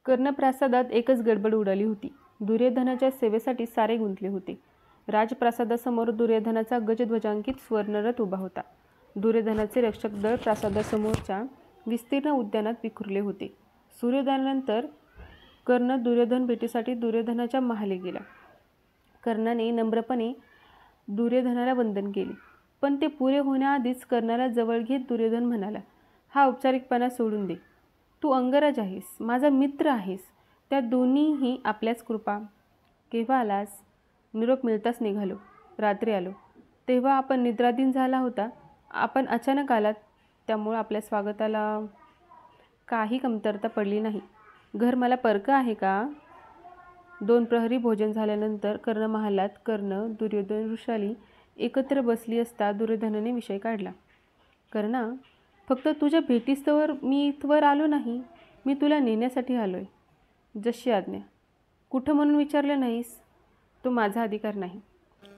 कर्णप्रासादात एकच गडबड उडाली होती. दुर्योधनाच्या सेवेसाठी सारे गुंतले होते. राजप्रासादासमोर दुर्योधनाचा गजध्वजांकित स्वर्णरथ उभा होता. दुर्योधनाचे रक्षक दळ प्रासादासमोरच्या विस्तीर्ण उद्यानात विखुरले होते. सूर्योदयानंतर कर्ण दुर्योधन भेटीसाठी दुर्योधनाच्या महाली गेला. कर्णाने नम्रपणे दुर्योधनाला वंदन केले, पण ते पुरे होण्याआधीच कर्णाला जवळ घेत दुर्योधन म्हणाला, हा औपचारिकपणा सोडून दे. तू अंगराज आहेस, माझा मित्र आहेस, त्या दोन्हीही आपल्याच कृपा. केव्हा आलास? निरोप मिळताच निघालो. रात्री आलो. तेव्हा आपण निद्राधीन झाला होता. आपण अचानक आलात, त्यामुळं आपल्या स्वागताला काही कमतरता पडली नाही. घर मला परकं आहे का? 2 प्रहरी भोजन झाल्यानंतर कर्णमहालात कर्ण, दुर्योधन, वृषाली एकत्र बसली असता दुर्योधनाने विषय काढला. कर्णा, फक्त तुझ्या भेटीस्तवर मी इथवर आलो नाही. मी तुला नेण्यासाठी आलोय. जशी आज्ञा. कुठं म्हणून विचारलं नाहीस? तो माझा अधिकार नाही.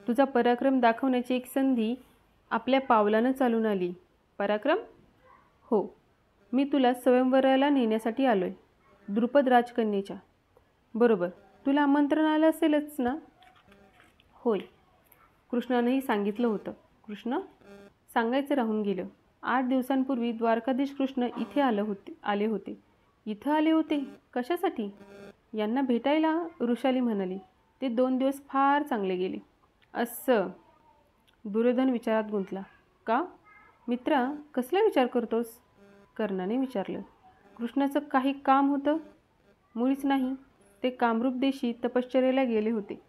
तुझा पराक्रम दाखवण्याची एक संधी आपल्या पावलानं चालून आली. पराक्रम? हो. मी तुला स्वयंवराला नेण्यासाठी आलोय. द्रुपद राजकन्येच्या. बरोबर. तुला आमंत्रण आलं असेलच ना? होय. कृष्णानंही सांगितलं होतं. कृष्ण? सांगायचं राहून गेलं. 8 दिवसांपूर्वी द्वारकाधीश कृष्ण इथे आले होते. इथं आले होते? कशासाठी? यांना भेटायला, वृषाली म्हणाली. ते 2 दिवस फार चांगले गेले. असं? दुर्योधन विचारात गुंतला. का? मित्रा, कसला विचार करतोस? कर्णाने विचारलं. कृष्णाचं काही काम होतं? मुळीच नाही. ते कामरूप देशी तपश्चर्येला गेले होते.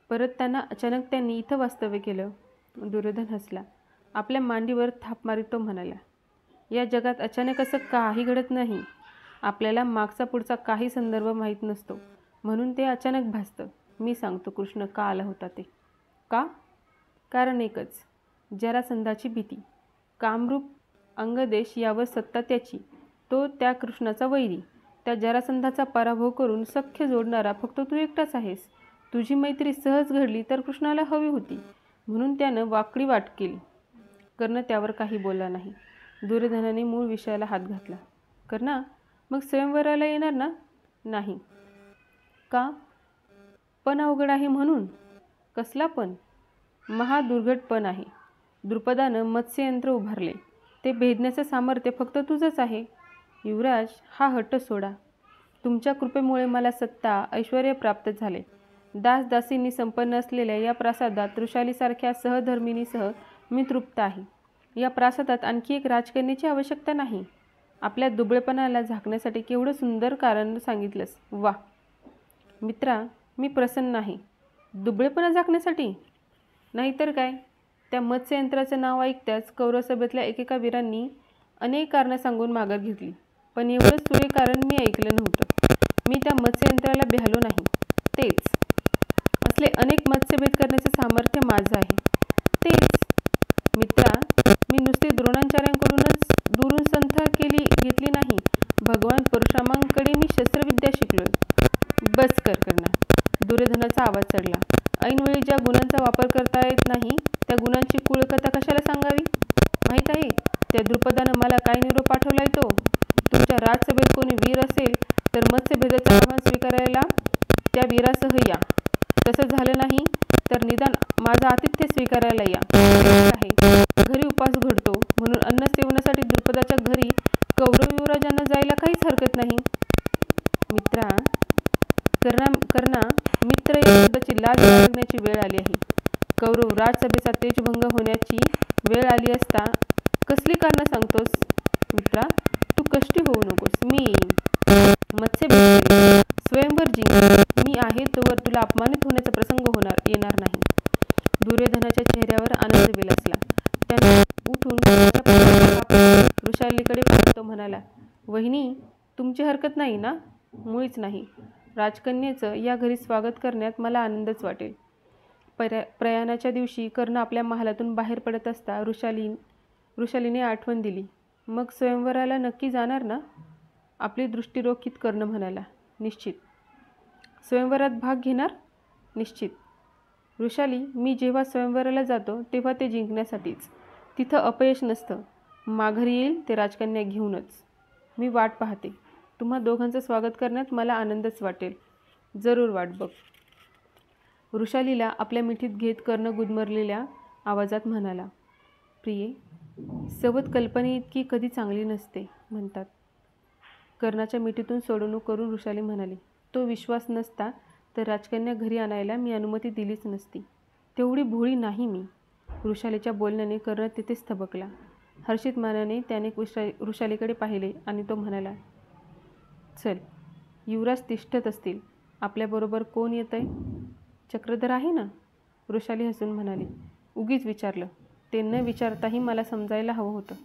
परतताना अचानक त्यांनी इथं वास्तव्य केलं. दुर्योधन हसला. आपल्या मांडीवर थाप मारीत तो म्हणाला, या जगात अचानक असं काही घडत नाही. आपल्याला मागचा पुढचा काही संदर्भ माहीत नसतो, म्हणून ते अचानक भासतं. मी सांगतो कृष्ण का आला होता ते. का? कारण एकच, जरासंधाची भीती. कामरूप अंगदेश यावर सत्ता त्याची. तो त्या कृष्णाचा वैरी. त्या जरासंधाचा पराभव करून सख्य जोडणारा फक्त तू एकटाच आहेस. तुझी मैत्री सहज घडली तर कृष्णाला हवी होती, म्हणून त्यानं वाकडी वाट केली. कर्ण त्यावर काही बोलला नाही. दुर्योधनाने मूळ विषयाला हात घातला. कर्णा, मग स्वयंवराला येणार ना? नाही. का? पण अवघड आहे म्हणून. कसला पण? महादुर्घट पण आहे. द्रुपदानं मत्स्ययंत्र उभारले. ते भेदण्याचं सामर्थ्य फक्त तुझंच आहे. युवराज, हा हट्ट सोडा. तुमच्या कृपेमुळे मला सत्ता, ऐश्वर्य प्राप्त झाले. दासदासींनी संपन्न असलेल्या या प्रासादात वृषालीसारख्या सहधर्मिणीसह मी तृप्त आहे. या प्रासादात आणखी एक राजकन्येची आवश्यकता नाही. आपल्या दुबळेपणाला झाकण्यासाठी केवढं सुंदर कारण सांगितलंस. वा मित्रा, मी प्रसन्न आहे. दुबळेपणा झाकण्यासाठी? नाहीतर काय. त्या मत्स्ययंत्राचं नाव ऐकताच कौरवसभेतल्या एकेका वीरांनी अनेक कारणं सांगून माघार घेतली. पण एवढं सुरे कारण मी ऐकलं नव्हतं. मी त्या मत्स्ययंत्राला बिहालो नाही. तेच. असले अनेक मत्स्यभेद करण्याचं सामर्थ्य माझं आहे. तेच. मित्रा, मी नुसती द्रोणाचार्यांकडूनच दुरून संथा घेतली नाही. भगवान परशुरामांकडे मी शस्त्रविद्या शिकलोय. बस कर कर्णा. दुर्योधनाचा आवाज चढला. ऐनवेळी ज्या गुणांचा वापर करता येत नाही, त्या गुणांची कुळकथा कशाला सांगावी? माहीत आहे त्या द्रुपदानं मला काय निरोप पाठवलाय तो? तुमच्या राजसभेत कोणी वीर असेल तर मत्स्यभेदाचं आव्हान स्वीकारायला त्या वीरासह या. तसं झालं नाही तर निदान माझं आतिथ्य स्वीकारायला या. आहे घरी उपास घडतो म्हणून अन्न सेवनासाठी द्रुपदाच्या घरी कौरव युवराजांना जायला काहीच हरकत नाही. मित्रा, कर्णा, मित्र या शब्दाची लाज बाळगण्याची वेळ आली आहे. कौरव राजसभेचा तेजभंग होण्याची वेळ आली असता कसली कारणं सांगतोस? मित्रा, तू कष्टी होऊ नकोस. मी येईन. मत्स्यभेद करीन. स्वयंवर जिंकेन. मी आहे तोवर तुला अपमानित होण्याचा प्रसंग येणार नाही. दुर्योधनाच्या चेहऱ्यावर आनंद विलासला. त्याने उठून वृषालीकडे पाहत तो म्हणाला, वहिनी, तुमची हरकत नाही ना? मुळीच नाही. राजकन्येचं या घरी स्वागत करण्यात मला आनंदच वाटेल. प्रयाणाच्या दिवशी कर्ण आपल्या महालातून बाहेर पडत असता वृषालीने आठवण दिली. मग स्वयंवराला नक्की जाणार ना? आपली दृष्टी रोखीत कर्ण म्हणाला, निश्चित. स्वयंवरात भाग घेणार? निश्चित. वृषाली, मी जेव्हा स्वयंवराला जातो तेव्हा ते जिंकण्यासाठीच. तिथं अपयश नसतं. माघारी येईल ते राजकन्या घेऊनच. मी वाट पाहते. तुम्हा दोघांचं स्वागत करण्यात मला आनंदच वाटेल. जरूर वाट बघ. वृषालीला आपल्या मिठीत घेत कर्ण गुदमरलेल्या आवाजात म्हणाला. प्रिये, सवत कल्पनेइतकी कधी चांगली नसते म्हणतात. कर्णाच्या मिठीतून सोडवणूक करून वृषाली म्हणाली. तो विश्वास नसता तर राजकन्या घरी आणायला मी अनुमती दिलीच नसती. तेवढी भोळी नाही मी. वृषालीच्या बोलण्याने कर्ण तिथेच थबकला. हर्षित मानाने त्याने वृषालीकडे पाहिले आणि तो म्हणाला. चल, युवराज तिष्ठत असतील. आपल्याबरोबर कोण येतंय? चक्रधर आहे ना? वृषाली हसून म्हणाली. उगीच विचारलं. ते न विचारताही मला समजायला हवं होतं.